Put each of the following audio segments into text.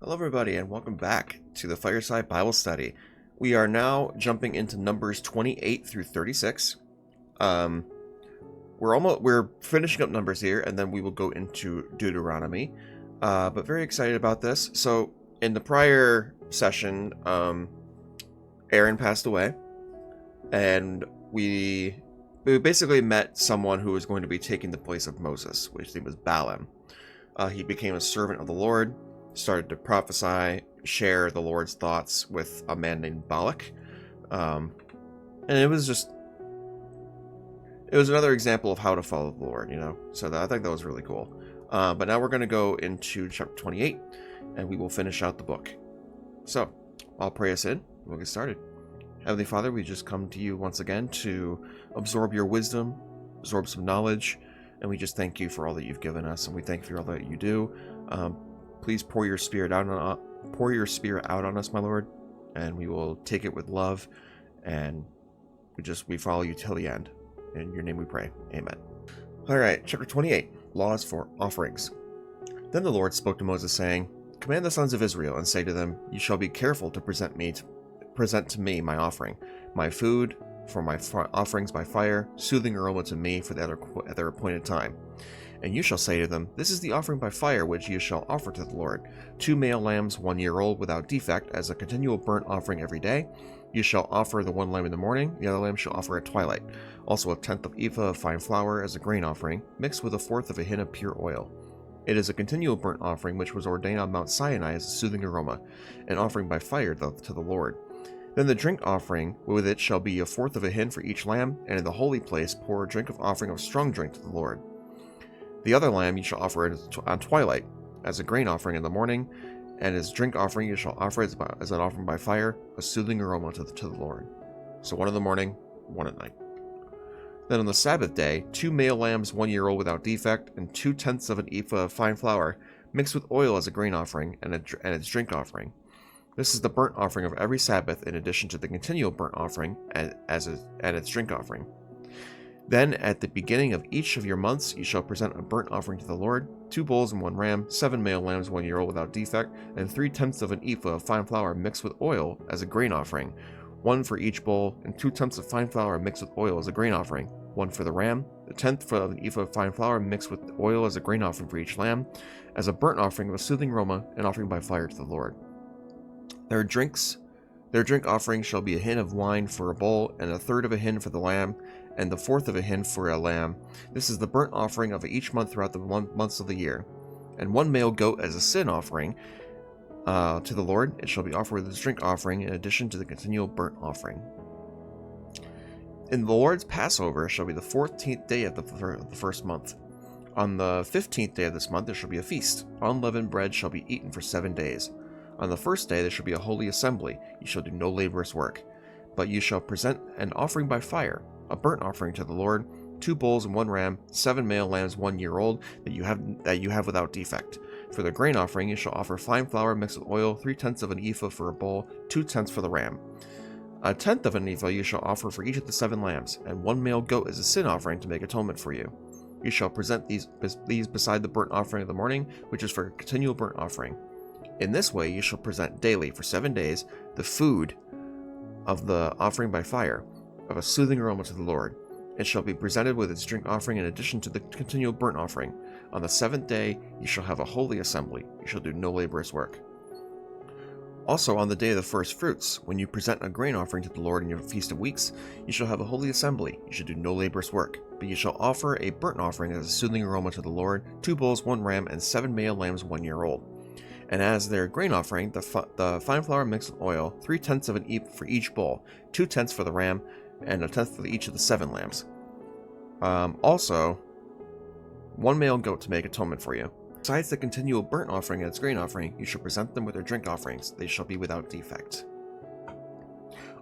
Hello, everybody, and welcome back to the Fireside Bible Study. We are now jumping into Numbers 28 through 36. We're finishing up Numbers here, and then we will go into Deuteronomy. But very excited about this. So, in the prior session, Aaron passed away, and we basically met someone who was going to be taking the place of Moses, which name was Balaam. He became a servant of the Lord, started to prophesy, share the Lord's thoughts with a man named Balak. And it was another example of how to follow the Lord, So I think that was really cool. But now we're going to go into chapter 28, and we will finish out the book. So I'll pray us in. We'll get started. Heavenly Father, we just come to you once again to absorb your wisdom, absorb some knowledge, and we just thank you for all that you've given us, and we thank you for all that you do. Please pour your spirit out on us, my Lord, and we will take it with love, and we follow you till the end. In your name we pray. Amen. All right, chapter 28, Laws for Offerings. Then the Lord spoke to Moses, saying, Command the sons of Israel, and say to them, You shall be careful to present to me my offering, my food for my offerings by fire, soothing aroma to me for at their appointed time. And you shall say to them, This is the offering by fire which you shall offer to the Lord, 2 male lambs 1 year old without defect, as a continual burnt offering every day. You shall offer the one lamb in the morning, the other lamb shall offer at twilight. Also 1/10 of ephah of fine flour as a grain offering, mixed with 1/4 of a hin of pure oil. It is a continual burnt offering which was ordained on Mount Sinai as a soothing aroma, an offering by fire to the Lord. Then the drink offering with it shall be 1/4 of a hin for each lamb, and in the holy place pour a drink of offering of strong drink to the Lord. The other lamb you shall offer on twilight, as a grain offering in the morning, and as drink offering you shall offer as an offering by fire, a soothing aroma to the Lord. So 1 in the morning, 1 at night. Then on the Sabbath day, 2 male lambs 1 year old without defect, and 2/10 of an ephah of fine flour, mixed with oil as a grain offering and its drink offering. This is the burnt offering of every Sabbath, in addition to the continual burnt offering and its drink offering. Then at the beginning of each of your months you shall present a burnt offering to the Lord, 2 bulls and 1 ram, 7 male lambs 1 year old without defect, and 3/10 of an ephah of fine flour mixed with oil as a grain offering, 1 for each bull, and 2/10 of fine flour mixed with oil as a grain offering, 1 for the ram, 1/10 of an ephah of fine flour mixed with oil as a grain offering for each lamb, as a burnt offering of a soothing aroma, an offering by fire to the Lord. Their drink offering shall be a hin of wine for a bull, and 1/3 of a hin for the lamb, and 1/4 of a hin for a lamb. This is the burnt offering of each month throughout the months of the year. And 1 male goat as a sin offering to the Lord. It shall be offered with its drink offering, in addition to the continual burnt offering. In the Lord's Passover shall be the 14th day of the first month. On the 15th day of this month there shall be a feast. Unleavened bread shall be eaten for 7 days. On the first day there shall be a holy assembly. You shall do no laborious work. But you shall present an offering by fire, a burnt offering to the Lord, 2 bulls and 1 ram, 7 male lambs 1 year old that you have without defect. For the grain offering you shall offer fine flour mixed with oil, 3/10 of an ephah for a bull, 2/10 for the ram. 1/10 of an ephah you shall offer for each of the 7 lambs, and 1 male goat as a sin offering to make atonement for you. You shall present these beside the burnt offering of the morning, which is for a continual burnt offering. In this way you shall present daily for 7 days the food of the offering by fire, of a soothing aroma to the Lord. It shall be presented with its drink offering in addition to the continual burnt offering. On the 7th day you shall have a holy assembly. You shall do no laborious work. Also on the day of the first fruits, when you present a grain offering to the Lord in your feast of weeks, you shall have a holy assembly. You shall do no laborious work. But you shall offer a burnt offering as a soothing aroma to the Lord, 2 bulls, 1 ram, and 7 male lambs 1 year old. And as their grain offering, the fine flour mixed with oil, 3/10 of an ephah for each bull, 2/10 for the ram, and 1/10 for each of the 7 lambs. Also, 1 male goat to make atonement for you. Besides the continual burnt offering and its grain offering, you shall present them with their drink offerings. They shall be without defect.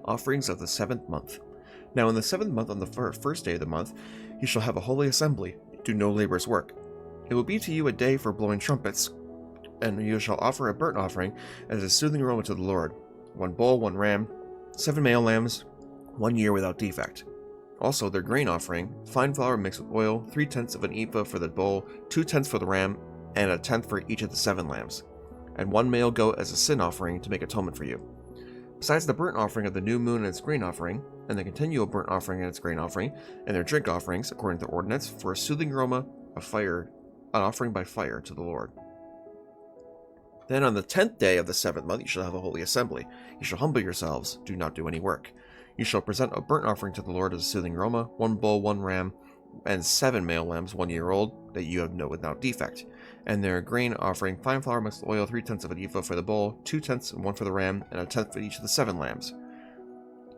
Offerings of the 7th month. Now in the 7th month, on the first day of the month, you shall have a holy assembly. Do no laborious work. It will be to you a day for blowing trumpets, and you shall offer a burnt offering as a soothing aroma to the Lord. 1 bull, 1 ram, 7 male lambs, 1 year without defect. Also their grain offering, fine flour mixed with oil, 3/10 of an ephah for the bull, 2/10 for the ram, and 1/10 for each of the 7 lambs. and 1 male goat as a sin offering to make atonement for you. Besides the burnt offering of the new moon and its grain offering, and the continual burnt offering and its grain offering, and their drink offerings, according to the ordinance, for a soothing aroma of fire, an offering by fire to the Lord. Then on the 10th day of the 7th month you shall have a holy assembly. You shall humble yourselves, do not do any work. You shall present a burnt offering to the Lord as a soothing aroma, 1 bull, 1 ram, and 7 male lambs 1 year old, that you have without defect. And their grain offering, fine flour mixed with oil, 3/10 of an ephah for the bull, 2/10 and 1 for the ram, and 1/10 for each of the 7 lambs.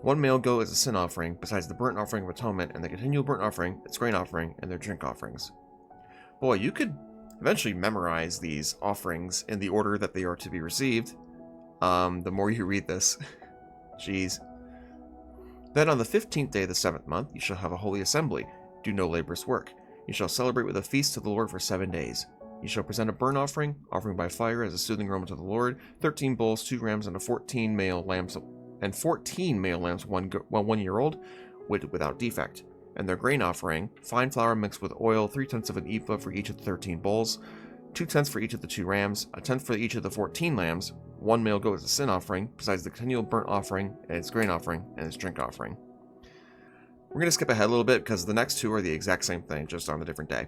1 male goat as a sin offering, besides the burnt offering of atonement, and the continual burnt offering, its grain offering, and their drink offerings. Boy, you could eventually memorize these offerings in the order that they are to be received. The more you read this. Jeez. Then on the 15th day of the 7th month, you shall have a holy assembly. Do no laborious work. You shall celebrate with a feast to the Lord for 7 days. You shall present a burnt offering by fire as a soothing aroma to the Lord, 13 bulls, 2 rams, and 14 male lambs, 1 year old, without defect. And their grain offering, fine flour mixed with oil, 3/10 of an ephah for each of the 13 bulls, 2/10 for each of the 2 rams, 1/10 for each of the 14 lambs, 1 male goat as a sin offering, besides the continual burnt offering, and its grain offering, and its drink offering. We're going to skip ahead a little bit because the next 2 are the exact same thing, just on a different day.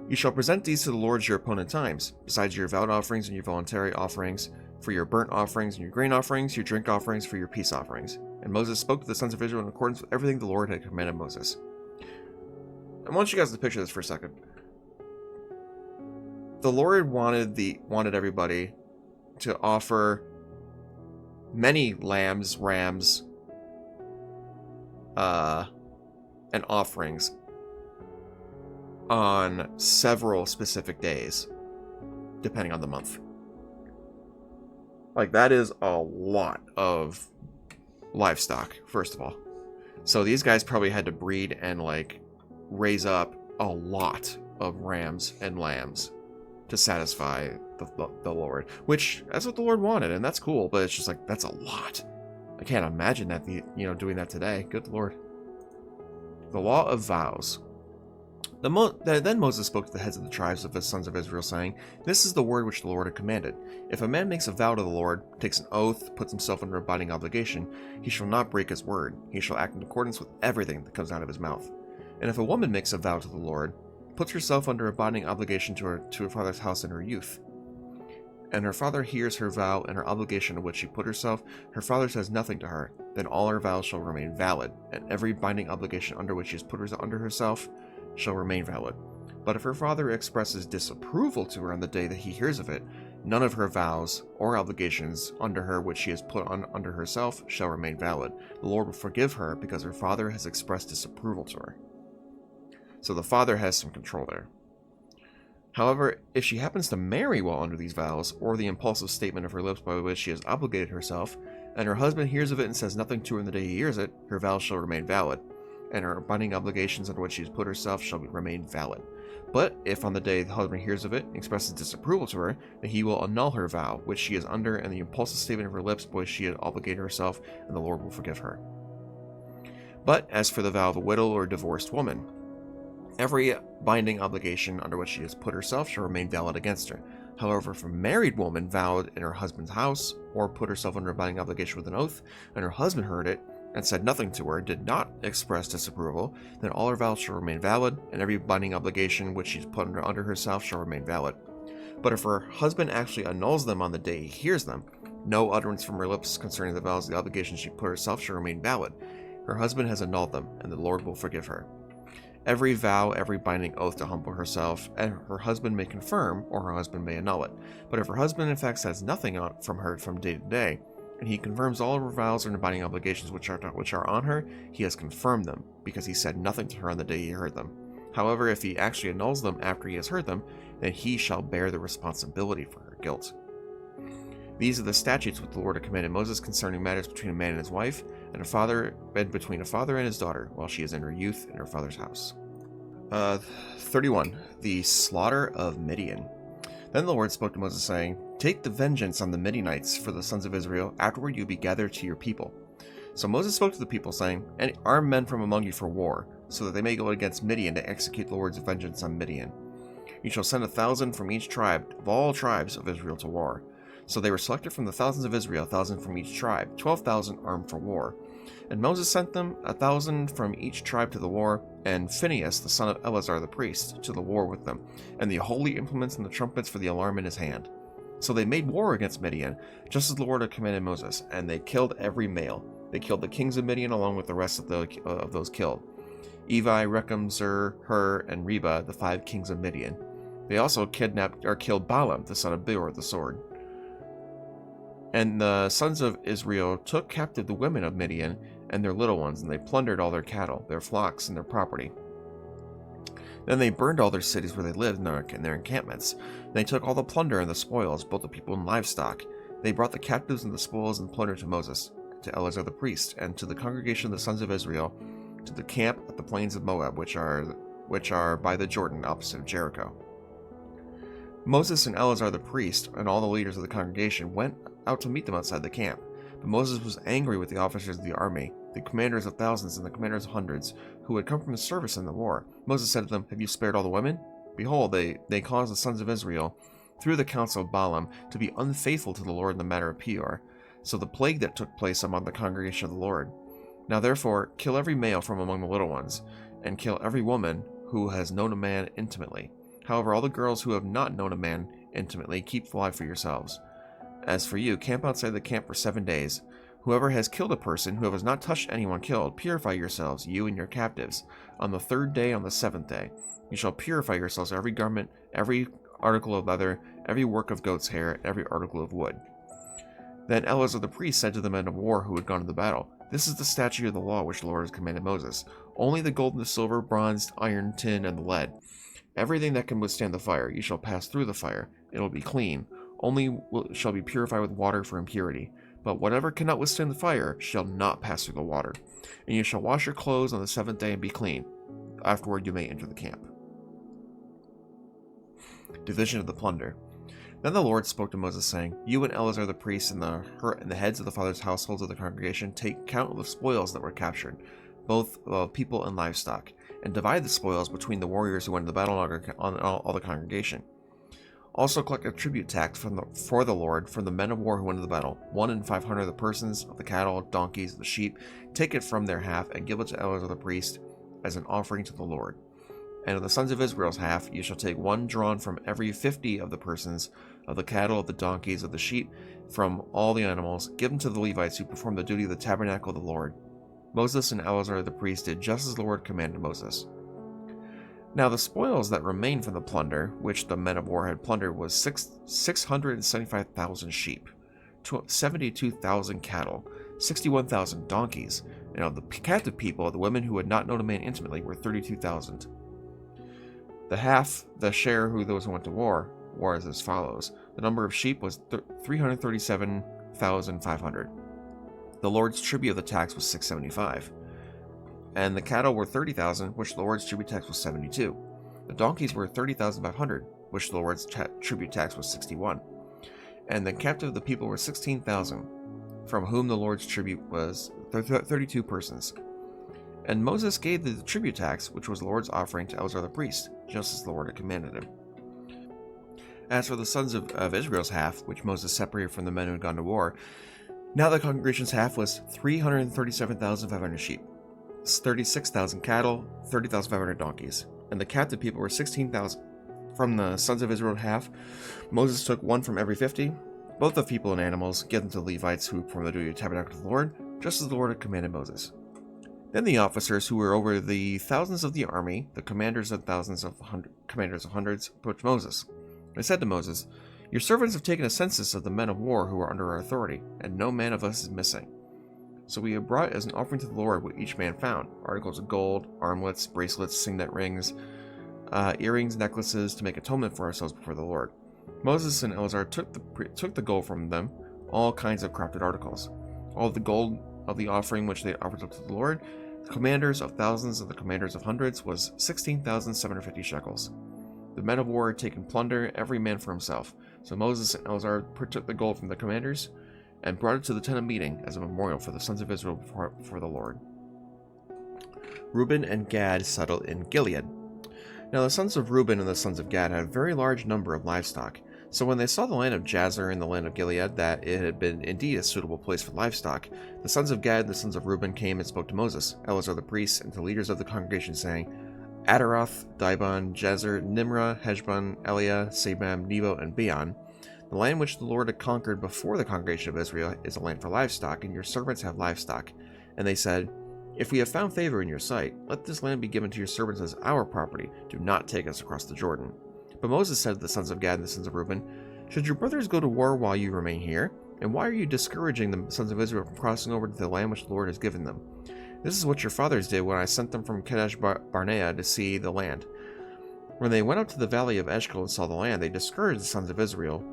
You shall present these to the Lord as your appointed times, besides your vowed offerings and your voluntary offerings, for your burnt offerings and your grain offerings, your drink offerings, for your peace offerings. And Moses spoke to the sons of Israel in accordance with everything the Lord had commanded Moses. I want you guys to picture this for a second. The Lord wanted everybody to offer many lambs, rams, and offerings on several specific days, depending on the month. Like, that is a lot of livestock, first of all. So these guys probably had to breed and, like, raise up a lot of rams and lambs to satisfy the Lord, which, that's what the Lord wanted, and that's cool, but it's just like, that's a lot. I can't imagine that, doing that today. Good Lord. The law of vows. Then Moses spoke to the heads of the tribes of the sons of Israel, saying, This is the word which the Lord had commanded. If a man makes a vow to the Lord, takes an oath, puts himself under a binding obligation, he shall not break his word. He shall act in accordance with everything that comes out of his mouth. And if a woman makes a vow to the Lord, puts herself under a binding obligation to her father's house in her youth, and her father hears her vow and her obligation to which she put herself, her father says nothing to her, then all her vows shall remain valid, and every binding obligation under which she has put herself shall remain valid. But if her father expresses disapproval to her on the day that he hears of it, none of her vows or obligations under her which she has put under herself shall remain valid. The Lord will forgive her because her father has expressed disapproval to her. So the father has some control there. However, if she happens to marry while under these vows, or the impulsive statement of her lips by which she has obligated herself, and her husband hears of it and says nothing to her on the day he hears it, her vows shall remain valid, and her binding obligations under which she has put herself shall remain valid. But if on the day the husband hears of it and expresses disapproval to her, then he will annul her vow, which she is under, and the impulsive statement of her lips by which she had obligated herself, and the Lord will forgive her. But as for the vow of a widow or divorced woman, every binding obligation under which she has put herself shall remain valid against her. However, if a married woman vowed in her husband's house, or put herself under a binding obligation with an oath, and her husband heard it, and said nothing to her, did not express disapproval, then all her vows shall remain valid, and every binding obligation which she's put under herself shall remain valid. But if her husband actually annuls them on the day he hears them, no utterance from her lips concerning the vows of the obligations she put herself shall remain valid. Her husband has annulled them, and the Lord will forgive her. Every vow, every binding oath to humble herself, and her husband may confirm, or her husband may annul it. But if her husband in fact says nothing from her from day to day, and he confirms all of her vows and binding obligations which are on her, he has confirmed them, because he said nothing to her on the day he heard them. However, if he actually annuls them after he has heard them, then he shall bear the responsibility for her guilt. These are the statutes which the Lord had commanded Moses concerning matters between a man and his wife, and between a father and his daughter, while she is in her youth in her father's house. 31. The slaughter of Midian. Then the Lord spoke to Moses, saying, Take the vengeance on the Midianites for the sons of Israel, afterward you be gathered to your people. So Moses spoke to the people, saying, Arm men from among you for war, so that they may go against Midian to execute the Lord's vengeance on Midian. You shall send 1,000 from each tribe of all tribes of Israel to war. So they were selected from the thousands of Israel, 1,000 from each tribe, 12,000 armed for war. And Moses sent them 1,000 from each tribe to the war, and Phinehas, the son of Eleazar the priest, to the war with them, and the holy implements and the trumpets for the alarm in his hand. So they made war against Midian, just as the Lord had commanded Moses, and they killed every male. They killed the kings of Midian along with the rest of those killed: Evi, Rechem, Zur, Hur, and Reba, the 5 kings of Midian. They also killed Balaam, the son of Beor, the sword. And the sons of Israel took captive the women of Midian and their little ones, and they plundered all their cattle, their flocks, and their property. Then they burned all their cities where they lived in their encampments. They took all the plunder and the spoils, both the people and livestock. They brought the captives and the spoils and plunder to Moses, to Eleazar the priest, and to the congregation of the sons of Israel, to the camp at the plains of Moab, which are by the Jordan opposite of Jericho. Moses and Eleazar the priest and all the leaders of the congregation went out to meet them outside the camp. But Moses was angry with the officers of the army, the commanders of thousands and the commanders of hundreds, who had come from the service in the war. Moses said to them, "Have you spared all the women? Behold, they caused the sons of Israel, through the counsel of Balaam, to be unfaithful to the Lord in the matter of Peor. So the plague that took place among the congregation of the Lord. Now therefore, kill every male from among the little ones, and kill every woman who has known a man intimately. However, all the girls who have not known a man intimately, keep alive for yourselves. As for you, camp outside the camp for 7 days. Whoever has killed a person, who has not touched anyone killed, purify yourselves, you and your captives. On the 3rd day, on the 7th day, you shall purify yourselves every garment, every article of leather, every work of goat's hair, every article of wood." Then Eleazar the priest said to the men of war who had gone to the battle, "This is the statute of the law which the Lord has commanded Moses. Only the gold and the silver, bronze, iron, tin, and the lead. Everything that can withstand the fire, you shall pass through the fire. It will be clean. Only shall be purified with water for impurity. But whatever cannot withstand the fire shall not pass through the water. And you shall wash your clothes on the 7th day and be clean. Afterward you may enter the camp." Division of the plunder. Then the Lord spoke to Moses, saying, "You and Eleazar the priest and the heads of the fathers' households of the congregation take count of the spoils that were captured, both people and livestock, and divide the spoils between the warriors who went to the battle on all the congregation. Also collect a tribute tax for the Lord from the men of war who went to the battle, 1 in 500 of the persons, of the cattle, donkeys, the sheep. Take it from their half, and give it to Eleazar the priest as an offering to the Lord. And of the sons of Israel's half, you shall take 1 drawn from every 50 of the persons, of the cattle, of the donkeys, of the sheep, from all the animals. Give them to the Levites who perform the duty of the tabernacle of the Lord." Moses and Eleazar the priest did just as the Lord commanded Moses. Now the spoils that remained from the plunder, which the men of war had plundered, was 675,000 sheep, 72,000 cattle, 61,000 donkeys, and of the captive people, the women who had not known a man intimately were 32,000. The share who those who went to war was as follows. The number of sheep was 337,500. The Lord's tribute of the tax was 675. And the cattle were 30,000, which the Lord's tribute tax was 72. The donkeys were 30,500, which the Lord's tribute tax was 61. And the captive of the people were 16,000, from whom the Lord's tribute was 32 persons. And Moses gave the tribute tax, which was the Lord's offering, to Eleazar the priest, just as the Lord had commanded him. As for the sons of Israel's half, which Moses separated from the men who had gone to war, now the congregation's half was 337,500 sheep, 36,000 cattle, 30,500 donkeys, and the captive people were 16,000. From the sons of Israel half, Moses took 1 from every 50, both of people and animals, give them to the Levites who perform the duty of the tabernacle of the Lord, just as the Lord had commanded Moses. Then the officers who were over the thousands of the army, the commanders of thousands of commanders of hundreds, approached Moses. They said to Moses, "Your servants have taken a census of the men of war who are under our authority, and no man of us is missing. So we have brought as an offering to the Lord what each man found: articles of gold, armlets, bracelets, signet rings, earrings, necklaces, to make atonement for ourselves before the Lord." Moses and Eleazar took the gold from them, all kinds of crafted articles. All the gold of the offering which they offered up to the Lord, the commanders of thousands and the commanders of hundreds, was 16,750 shekels. The men of war had taken plunder, every man for himself. So Moses and Eleazar took the gold from the commanders and brought it to the tent of meeting as a memorial for the sons of Israel before the Lord. Reuben and Gad settled in Gilead. Now the sons of Reuben and the sons of Gad had a very large number of livestock. So when they saw the land of Jazer and the land of Gilead, that it had been indeed a suitable place for livestock, the sons of Gad and the sons of Reuben came and spoke to Moses, Eleazar the priest, and to leaders of the congregation, saying, Adaroth, Dibon, Jazer, Nimrah, Heshbon, Eliah, Sabam, Nebo, and Beon. The land which the Lord had conquered before the congregation of Israel is a land for livestock, and your servants have livestock. And they said, If we have found favor in your sight, let this land be given to your servants as our property. Do not take us across the Jordan. But Moses said to the sons of Gad and the sons of Reuben, Should your brothers go to war while you remain here? And why are you discouraging the sons of Israel from crossing over to the land which the Lord has given them? This is what your fathers did when I sent them from Kadesh Barnea to see the land. When they went up to the valley of Eshcol and saw the land, they discouraged the sons of Israel,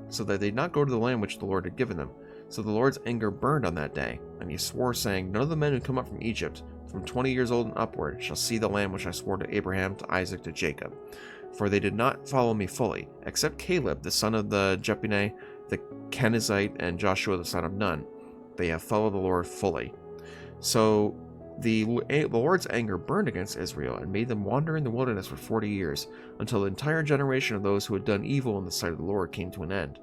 so that they did not go to the land which the Lord had given them. So the Lord's anger burned on that day, and he swore, saying, None of the men who come up from Egypt, from 20 years old and upward, shall see the land which I swore to Abraham, to Isaac, to Jacob. For they did not follow me fully, except Caleb, the son of the Jephunneh, the Kenizzite, and Joshua, the son of Nun. They have followed the Lord fully. So the Lord's anger burned against Israel, and made them wander in the wilderness for 40 years, until the entire generation of those who had done evil in the sight of the Lord came to an end.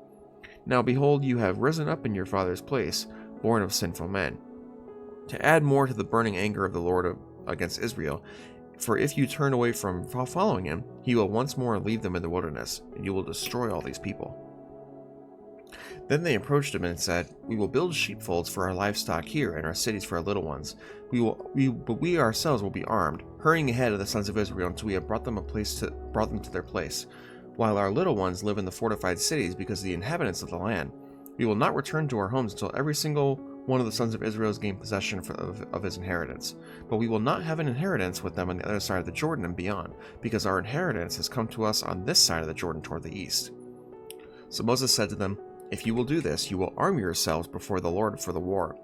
Now behold, you have risen up in your father's place, born of sinful men, to add more to the burning anger of the Lord against Israel. For if you turn away from following him, he will once more leave them in the wilderness, and you will destroy all these people. Then they approached him and said, We will build sheepfolds for our livestock here, and our cities for our little ones. But we ourselves will be armed, hurrying ahead of the sons of Israel until we have brought them to their place, while our little ones live in the fortified cities because of the inhabitants of the land. We will not return to our homes until every single one of the sons of Israel has gained possession of his inheritance. But we will not have an inheritance with them on the other side of the Jordan and beyond, because our inheritance has come to us on this side of the Jordan toward the east. So Moses said to them, If you will do this, you will arm yourselves before the Lord for the war.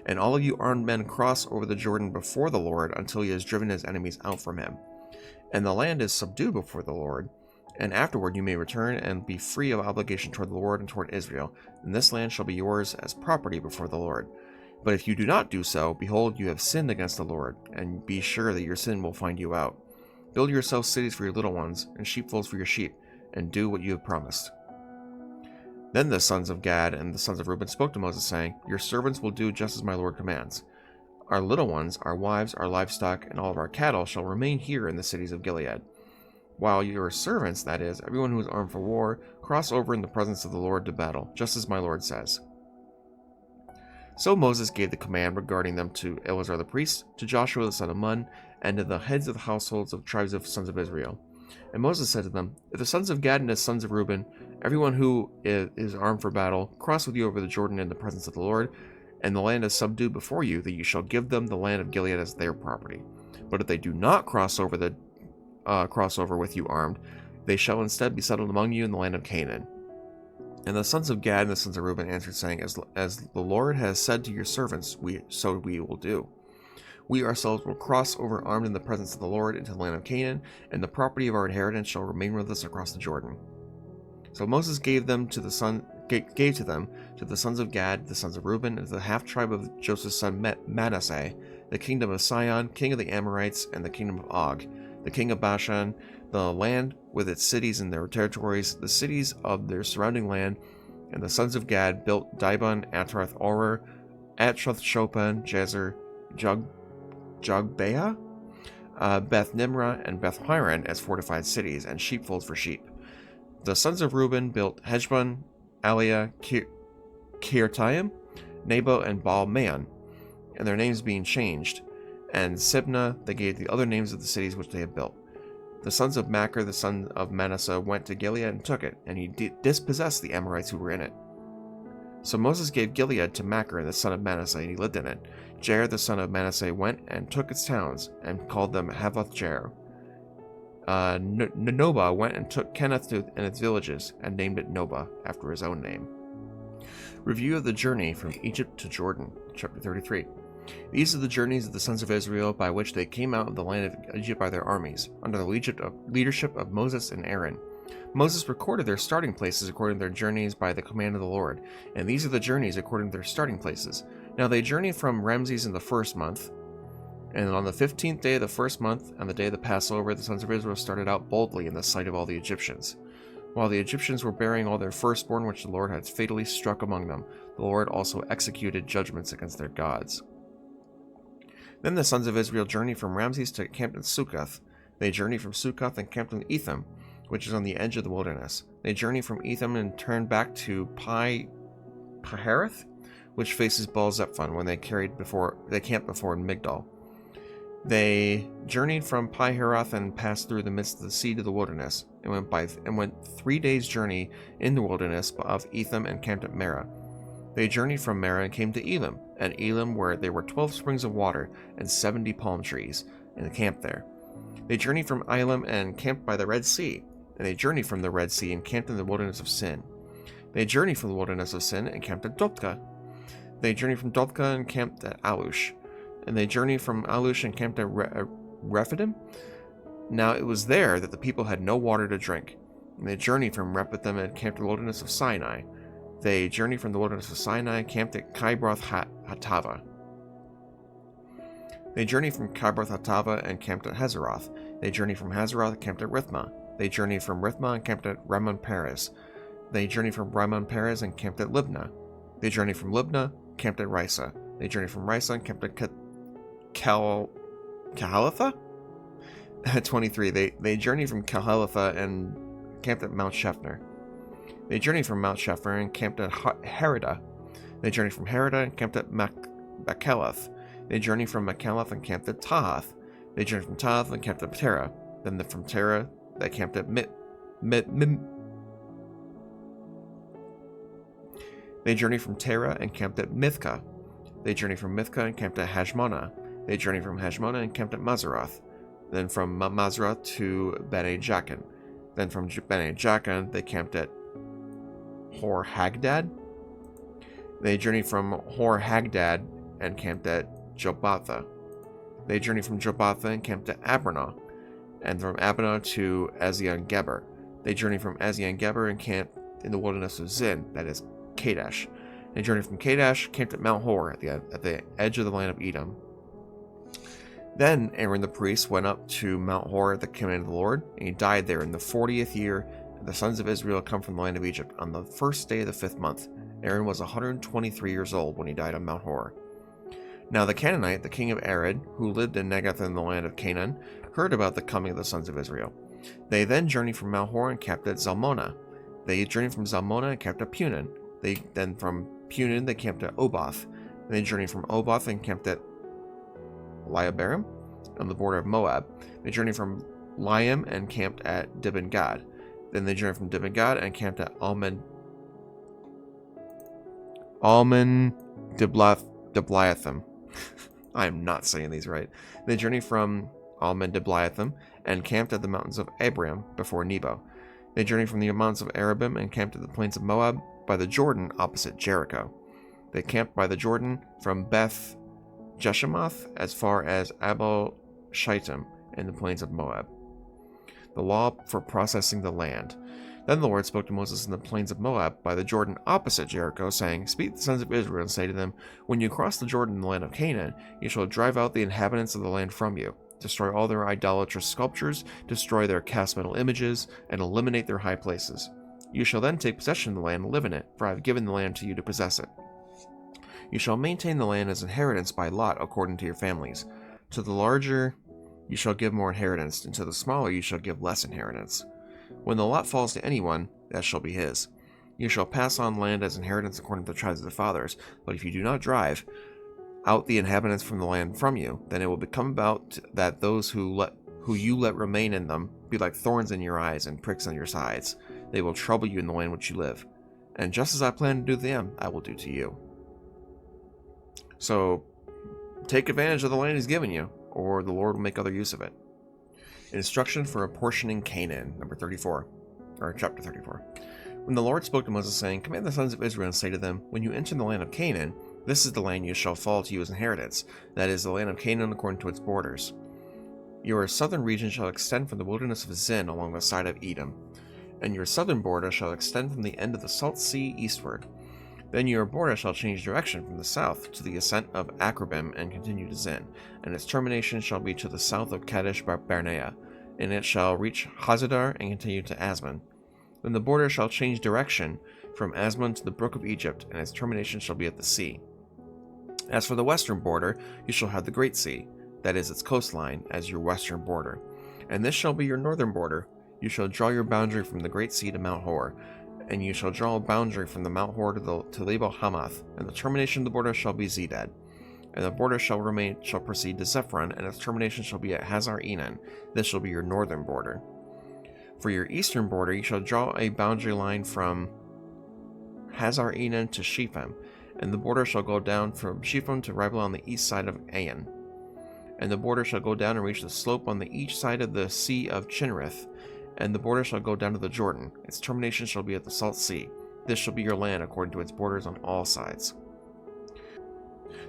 And all of you armed men cross over the Jordan before the Lord until he has driven his enemies out from him. And the land is subdued before the Lord. And afterward you may return and be free of obligation toward the Lord and toward Israel, and this land shall be yours as property before the Lord. But if you do not do so, behold, you have sinned against the Lord, and be sure that your sin will find you out. Build yourselves cities for your little ones, and sheepfolds for your sheep, and do what you have promised. Then the sons of Gad and the sons of Reuben spoke to Moses, saying, Your servants will do just as my Lord commands. Our little ones, our wives, our livestock, and all of our cattle shall remain here in the cities of Gilead. While your servants, that is, everyone who is armed for war, cross over in the presence of the Lord to battle, just as my Lord says. So Moses gave the command regarding them to Eleazar the priest, to Joshua the son of Nun, and to the heads of the households of tribes of sons of Israel. And Moses said to them, If the sons of Gad and the sons of Reuben, everyone who is armed for battle, cross with you over the Jordan in the presence of the Lord, and the land is subdued before you, that you shall give them the land of Gilead as their property. But if they do not cross over with you armed, they shall instead be settled among you in the land of Canaan. And the sons of Gad and the sons of Reuben answered, saying, As the Lord has said to your servants, so we will do. We ourselves will cross over armed in the presence of the Lord into the land of Canaan, and the property of our inheritance shall remain with us across the Jordan. So Moses gave to them to the sons of Gad, the sons of Reuben, and to the half-tribe of Joseph's son Manasseh, the kingdom of Sihon, king of the Amorites, and the kingdom of Og, the king of Bashan, the land with its cities and their territories, the cities of their surrounding land. And the sons of Gad built Dibon, Atroth Oror, Atroth Shopan, Jazer, Jogbeah, Beth Nimrah, and Beth Haran as fortified cities, and sheepfolds for sheep. The sons of Reuben built Heshbon, Eliah, Kirtaim, Nebo, and Baal-Meon, and their names being changed. And Sibnah they gave the other names of the cities which they had built. The sons of Machir, the son of Manasseh, went to Gilead and took it, and he dispossessed the Amorites who were in it. So Moses gave Gilead to Machir, the son of Manasseh, and he lived in it. Jair, the son of Manasseh, went and took its towns, and called them Havoth-Jair. Nobah went and took Kenneth and its villages, and named it Nobah, after his own name. Review of the journey from Egypt to Jordan, chapter 33. These are the journeys of the sons of Israel by which they came out of the land of Egypt by their armies, under the leadership of Moses and Aaron. Moses recorded their starting places according to their journeys by the command of the Lord, and these are the journeys according to their starting places. Now they journeyed from Ramses in the first month, And on the 15th day of the first month, on the day of the Passover, the sons of Israel started out boldly in the sight of all the Egyptians. While the Egyptians were burying all their firstborn which the Lord had fatally struck among them, the Lord also executed judgments against their gods. Then the sons of Israel journeyed from Ramses to camped in Succoth. They journeyed from Succoth and camped in Etham, which is on the edge of the wilderness. They journeyed from Etham and turned back to Pi-Hahiroth, which faces Baal-Zephon, when they camped before Migdol. They journeyed from Pi-Hahiroth and passed through the midst of the sea to the wilderness, and went 3 days' journey in the wilderness of Etham and camped at Marah. They journeyed from Marah and came to Elim, and Elim, where there were 12 springs of water and 70 palm trees, and they camped there. They journeyed from Elim and camped by the Red Sea, and they journeyed from the Red Sea and camped in the wilderness of Sin. They journeyed from the wilderness of Sin and camped at Dophkah. They journeyed from Dophkah and camped at Alush, and they journeyed from Alush and camped at Rephidim. Now it was there that the people had no water to drink. And they journeyed from Rephidim and camped in the wilderness of Sinai. They journeyed from the wilderness of Sinai and camped at Kibroth Hattava. They journeyed from Kibroth Hattava and camped at Hazeroth. They journeyed from Hazeroth and camped at Rithmah. They journeyed from Rithmah and camped at Ramon Perez. They journeyed from Ramon Perez and camped at Libnah. They journeyed from Libnah, camped at Risa. They journeyed from Risa and camped at Kehelathah? At 23, they journeyed from Kehelathah and camped at Mount Shepher. They journeyed from Mount Shepher and camped at Heridah. They journeyed from Heridah and camped at Machalath. They journeyed from Machalath and camped at Tahath. They journeyed from Tahath and camped at Terah. Then from Terah, they camped at They journeyed from Terah and camped at Mithkah. They journeyed from Mithkah and camped at Hashmonah. They journeyed from Hashmonah and camped at Mazeroth. Then from Mazeroth to Bene Jaakan. Then from Bene Jaakan, they camped at Hor Hagdad. They journeyed from Hor Hagdad and camped at Jobatha. They journeyed from Jobatha and camped at Abranah, and from Abranah to Ezion Geber. They journeyed from Ezion Geber and camped in the wilderness of Zin, that is Kadesh. They journeyed from Kadesh, camped at Mount Hor, at the edge of the land of Edom. Then Aaron the priest went up to Mount Hor at the command of the Lord, and he died there in the 40th year. The sons of Israel had come from the land of Egypt on the first day of the 5th month. Aaron was 123 years old when he died on Mount Hor. Now the Canaanite, the king of Arad, who lived in Negev in the land of Canaan, heard about the coming of the sons of Israel. They then journeyed from Mount Hor and camped at Zalmonah. They journeyed from Zalmonah and camped at Punon. Then from Punon they camped at Oboth. They journeyed from Oboth and camped at Liabarim on the border of Moab. They journeyed from Liam and camped at Dibon Gad. Then they journeyed from Dibon Gad and camped at Almon Diblathim. I am not saying these right. They journeyed from Almon Diblathim and camped at the mountains of Abraham before Nebo. They journeyed from the mountains of Arabim and camped at the plains of Moab by the Jordan opposite Jericho. They camped by the Jordan from Beth Jeshemoth as far as Abel Shittim in the plains of Moab. The law for processing the land. Then the Lord spoke to Moses in the plains of Moab by the Jordan opposite Jericho, saying, Speak to the sons of Israel and say to them, When you cross the Jordan in the land of Canaan, you shall drive out the inhabitants of the land from you, destroy all their idolatrous sculptures, destroy their cast metal images, and eliminate their high places. You shall then take possession of the land and live in it, for I have given the land to you to possess it. You shall maintain the land as inheritance by lot according to your families. To the larger you shall give more inheritance, and to the smaller you shall give less inheritance. When the lot falls to anyone, that shall be his. You shall pass on land as inheritance according to the tribes of their fathers, but if you do not drive out the inhabitants from the land from you, then it will become about that those who you let remain in them be like thorns in your eyes and pricks on your sides. They will trouble you in the land which you live. And just as I plan to do to them, I will do to you. So, take advantage of the land he's given you, or the Lord will make other use of it. Instruction for apportioning Canaan, chapter 34. When the Lord spoke to Moses, saying, Command the sons of Israel and say to them, When you enter the land of Canaan, this is the land you shall fall to you as inheritance, that is, the land of Canaan according to its borders. Your southern region shall extend from the wilderness of Zin along the side of Edom, and your southern border shall extend from the end of the Salt Sea eastward. Then your border shall change direction from the south to the ascent of Akrabim and continue to Zin, and its termination shall be to the south of Kadesh Barnea, and it shall reach Hazadar and continue to Asmon. Then the border shall change direction from Asmon to the brook of Egypt, and its termination shall be at the sea. As for the western border, you shall have the Great Sea, that is its coastline, as your western border. And this shall be your northern border. You shall draw your boundary from the Great Sea to Mount Hor, and you shall draw a boundary from the Mount Hor to Lebo Hamath, and the termination of the border shall be Zedad. And the border shall proceed to Zephron, and its termination shall be at Hazar Enan. This shall be your northern border. For your eastern border, you shall draw a boundary line from Hazar Enan to Shephem, and the border shall go down from Shephem to Riblah on the east side of Ain. And the border shall go down and reach the slope on the east side of the Sea of Chinnereth, and the border shall go down to the Jordan. Its termination shall be at the Salt Sea. This shall be your land according to its borders on all sides.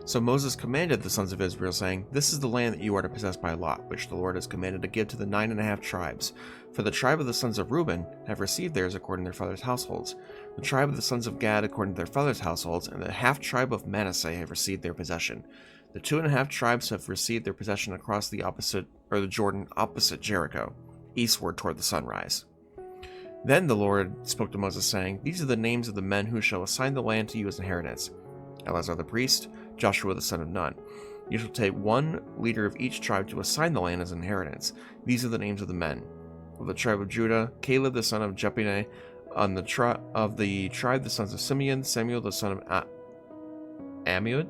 So Moses commanded the sons of Israel, saying, This is the land that you are to possess by lot, which the Lord has commanded to give to the 9.5 tribes. For the tribe of the sons of Reuben have received theirs according to their fathers' households. The tribe of the sons of Gad according to their fathers' households, and the half tribe of Manasseh have received their possession. The 2.5 tribes have received their possession across the Jordan opposite Jericho, eastward toward the sunrise. Then the Lord spoke to Moses, saying, These are the names of the men who shall assign the land to you as inheritance. Eleazar the priest, Joshua the son of Nun. You shall take one leader of each tribe to assign the land as inheritance. These are the names of the men. Of the tribe of Judah, Caleb the son of Jephunneh. Of the tribe the sons of Simeon, Samuel the son of Ammiud.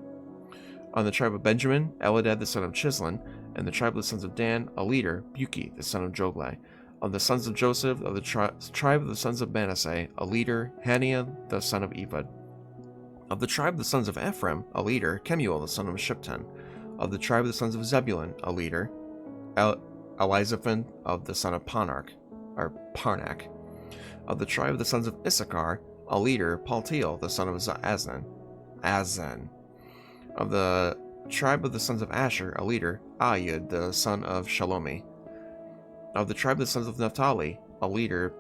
On the tribe of Benjamin, Eladad the son of Chislon. And the tribe of the sons of Dan, a leader, Buki the son of Joglai. Of the sons of Joseph, of the tribe of the sons of Manasseh, a leader, Haniah the son of Ephod. Of the tribe of the sons of Ephraim, a leader, Kemuel the son of Shipton. Of the tribe of the sons of Zebulun, a leader, Elizaphan of the son of Parnak. Of the tribe of the sons of Issachar, a leader, Paltiel the son of Azan. Of the tribe of the sons of Asher, a leader, Ayud the son of Shalomi. Of the tribe of the sons of Naphtali, a leader,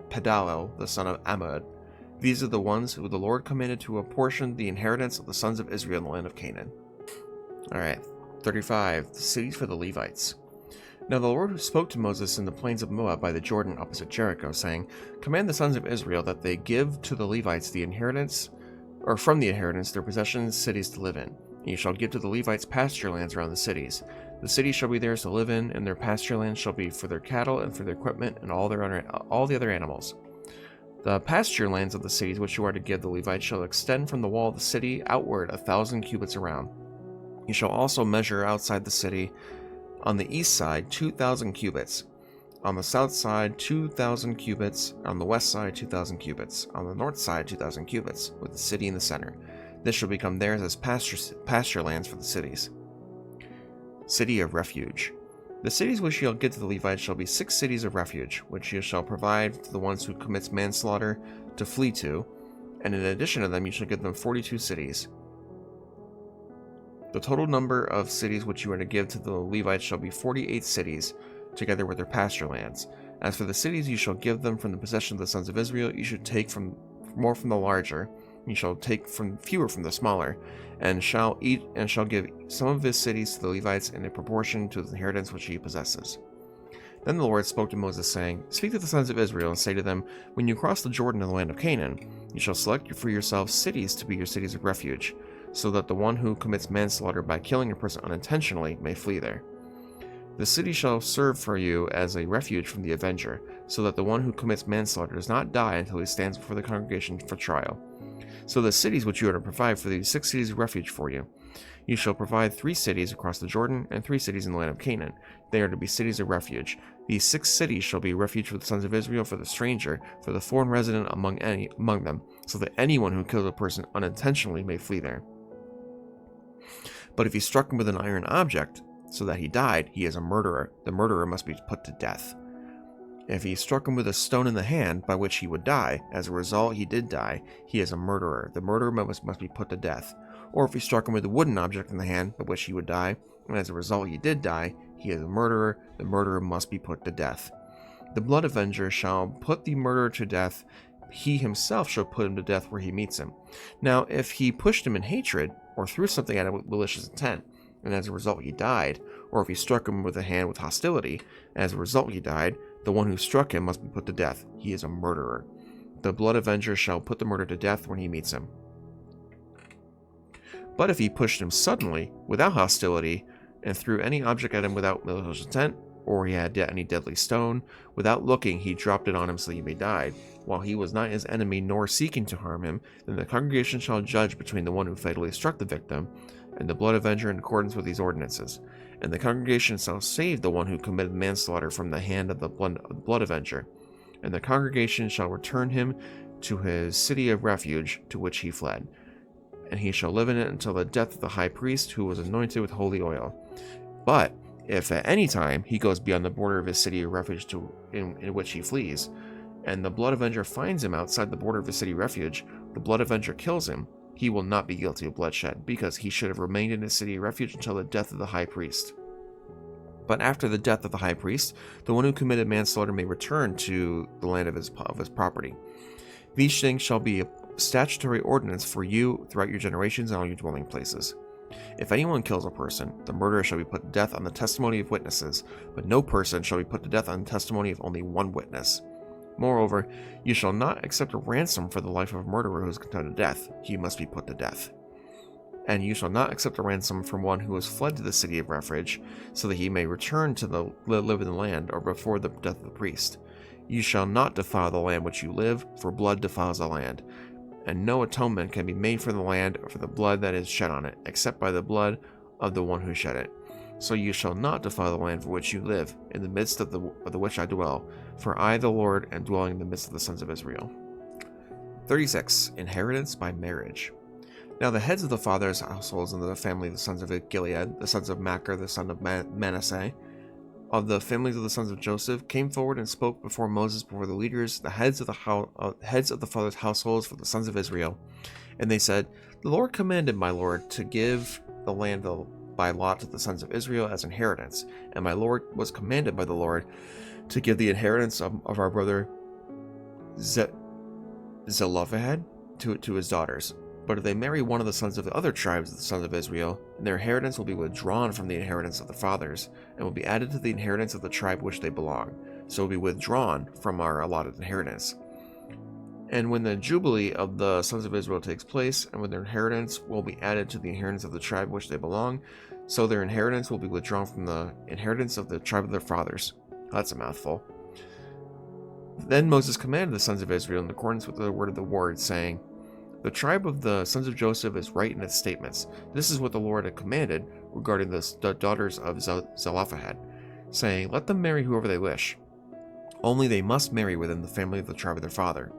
Pedalel the son of Ammud. These are the ones who the Lord commanded to apportion the inheritance of the sons of Israel in the land of Canaan. Alright, 35. The cities for the Levites. Now the Lord spoke to Moses in the plains of Moab by the Jordan opposite Jericho, saying, Command the sons of Israel that they give to the Levites the inheritance, or from the inheritance their possessions, cities to live in. And you shall give to the Levites pasture lands around the cities. The cities shall be theirs to live in, and their pasture lands shall be for their cattle and for their equipment and all the other animals. The pasture lands of the cities which you are to give the Levites shall extend from the wall of the city outward 1,000 cubits around. You shall also measure outside the city on the east side 2,000 cubits, on the south side 2,000 cubits, on the west side 2,000 cubits, on the north side 2,000 cubits, with the city in the center. This shall become theirs as pasture lands for the cities. City of Refuge. The cities which you shall give to the Levites shall be 6 cities of refuge, which you shall provide to the ones who commits manslaughter to flee to, and in addition to them you shall give them 42 cities. The total number of cities which you are to give to the Levites shall be 48 cities, together with their pasture lands. As for the cities you shall give them from the possession of the sons of Israel, you should take more from the larger, you shall take fewer from the smaller, and shall give some of his cities to the Levites in a proportion to the inheritance which he possesses. Then the Lord spoke to Moses, saying, Speak to the sons of Israel, and say to them, When you cross the Jordan in the land of Canaan, you shall select for yourselves cities to be your cities of refuge, so that the one who commits manslaughter by killing a person unintentionally may flee there. The city shall serve for you as a refuge from the avenger, so that the one who commits manslaughter does not die until he stands before the congregation for trial. So the cities which you are to provide for these 6 cities of refuge for you. You shall provide 3 cities across the Jordan, and 3 cities in the land of Canaan. They are to be cities of refuge. These 6 cities shall be refuge for the sons of Israel, for the stranger, for the foreign resident among them, so that anyone who kills a person unintentionally may flee there. But if he struck him with an iron object, so that he died, he is a murderer. The murderer must be put to death. If he struck him with a stone in the hand, by which he would die, as a result he did die, he is a murderer. The murderer must be put to death. Or if he struck him with a wooden object in the hand, by which he would die, and as a result he did die, he is a murderer. The murderer must be put to death. The blood avenger shall put the murderer to death he himself shall put him to death where he meets him. Now, if he pushed him in hatred, or threw something at him with malicious intent, and as a result he died, or if he struck him with a hand with hostility, and as a result he died, the one who struck him must be put to death. He is a murderer. The blood avenger shall put the murderer to death when he meets him. But if he pushed him suddenly, without hostility, and threw any object at him without malicious intent, or he had any deadly stone, without looking he dropped it on him so that he may die, while he was not his enemy nor seeking to harm him, then the congregation shall judge between the one who fatally struck the victim and the blood avenger in accordance with these ordinances. And the congregation shall save the one who committed manslaughter from the hand of the blood avenger. And the congregation shall return him to his city of refuge to which he fled. And he shall live in it until the death of the high priest who was anointed with holy oil. But if at any time he goes beyond the border of his city of refuge in which he flees, and the blood avenger finds him outside the border of his city refuge, the blood avenger kills him, he will not be guilty of bloodshed, because he should have remained in his city of refuge until the death of the high priest. But after the death of the high priest, the one who committed manslaughter may return to the land of his property. These things shall be a statutory ordinance for you throughout your generations and all your dwelling places. If anyone kills a person, the murderer shall be put to death on the testimony of witnesses, but no person shall be put to death on the testimony of only one witness. Moreover, you shall not accept a ransom for the life of a murderer who is condemned to death. He must be put to death. And you shall not accept a ransom from one who has fled to the city of refuge, so that he may return to live in the land, or before the death of the priest. You shall not defile the land which you live, for blood defiles the land. And no atonement can be made for the land or for the blood that is shed on it, except by the blood of the one who shed it. So you shall not defile the land for which you live, in the midst of the which I dwell, for I, the Lord, am dwelling in the midst of the sons of Israel. 36. Inheritance by marriage. Now the heads of the fathers' households in the family of the sons of Gilead, the sons of Machir, the son of Manasseh, of the families of the sons of Joseph, came forward and spoke before Moses, before the leaders, the heads of the fathers' households for the sons of Israel. And they said, The Lord commanded my Lord to give the land by lot to the sons of Israel as inheritance, and my Lord was commanded by the Lord to give the inheritance of our brother Zelophehad to his daughters. But if they marry one of the sons of the other tribes of the sons of Israel, their inheritance will be withdrawn from the inheritance of the fathers, and will be added to the inheritance of the tribe which they belong. So it will be withdrawn from our allotted inheritance. And when the jubilee of the sons of Israel takes place, and when their inheritance will be added to the inheritance of the tribe which they belong, so their inheritance will be withdrawn from the inheritance of the tribe of their fathers. That's a mouthful. Then Moses commanded the sons of Israel in accordance with the word of the Lord, saying, The tribe of the sons of Joseph is right in its statements. This is what the Lord had commanded regarding the daughters of Zelophehad, saying, Let them marry whoever they wish. Only they must marry within the family of the tribe of their father.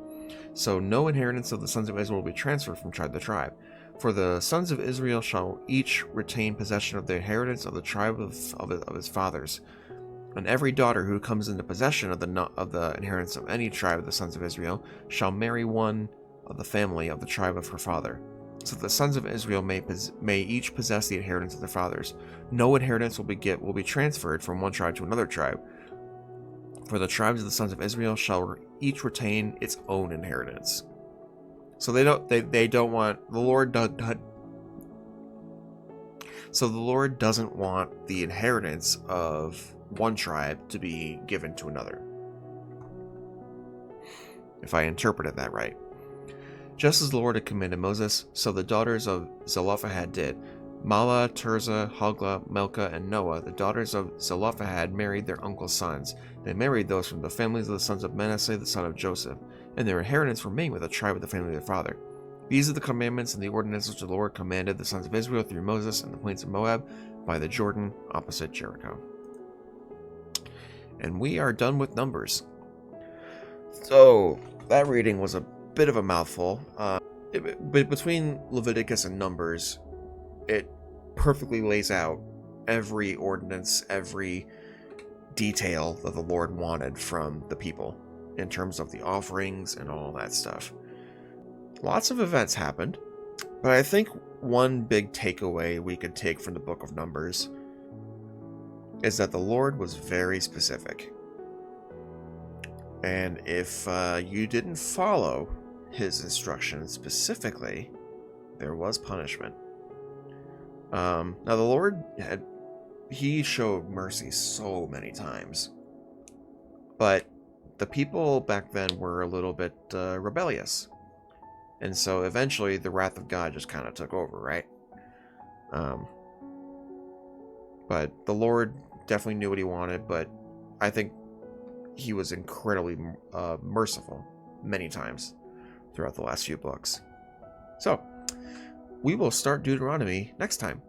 So no inheritance of the sons of Israel will be transferred from tribe to tribe. For the sons of Israel shall each retain possession of the inheritance of the tribe of his fathers. And every daughter who comes into possession of the inheritance of any tribe of the sons of Israel shall marry one of the family of the tribe of her father. So the sons of Israel may each possess the inheritance of their fathers. No inheritance will be transferred from one tribe to another tribe. For the tribes of the sons of Israel shall each retain its own inheritance. So they don't want the Lord. So the Lord doesn't want the inheritance of one tribe to be given to another, if I interpreted that right. Just as the Lord had commanded Moses, so the daughters of Zelophehad did. Mahlah, Tirzah, Hoglah, Milcah, and Noah, the daughters of Zelophehad, married their uncle's sons. They married those from the families of the sons of Manasseh, the son of Joseph, and their inheritance remained with the tribe of the family of their father. These are the commandments and the ordinances which the Lord commanded the sons of Israel through Moses in the plains of Moab by the Jordan opposite Jericho. And we are done with Numbers. So that reading was a bit of a mouthful. But between Leviticus and Numbers, it perfectly lays out every ordinance, every detail that the Lord wanted from the people in terms of the offerings and all that stuff. Lots of events happened, but I think one big takeaway we could take from the book of Numbers is that the Lord was very specific. And if you didn't follow his instructions specifically, there was punishment. Now the Lord he showed mercy so many times, but the people back then were a little bit rebellious, and so eventually the wrath of God just kind of took over, right? But the Lord definitely knew what he wanted, but I think he was incredibly merciful many times throughout the last few books. So we will start Deuteronomy next time.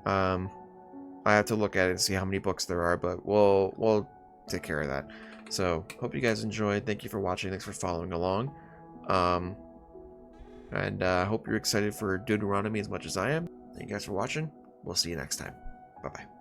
I have to look at it and see how many books there are, but we'll take care of that. So hope you guys enjoyed. Thank you for watching. Thanks for following along. And I hope you're excited for Deuteronomy as much as I am. Thank you guys for watching. We'll see you next time. Bye-bye.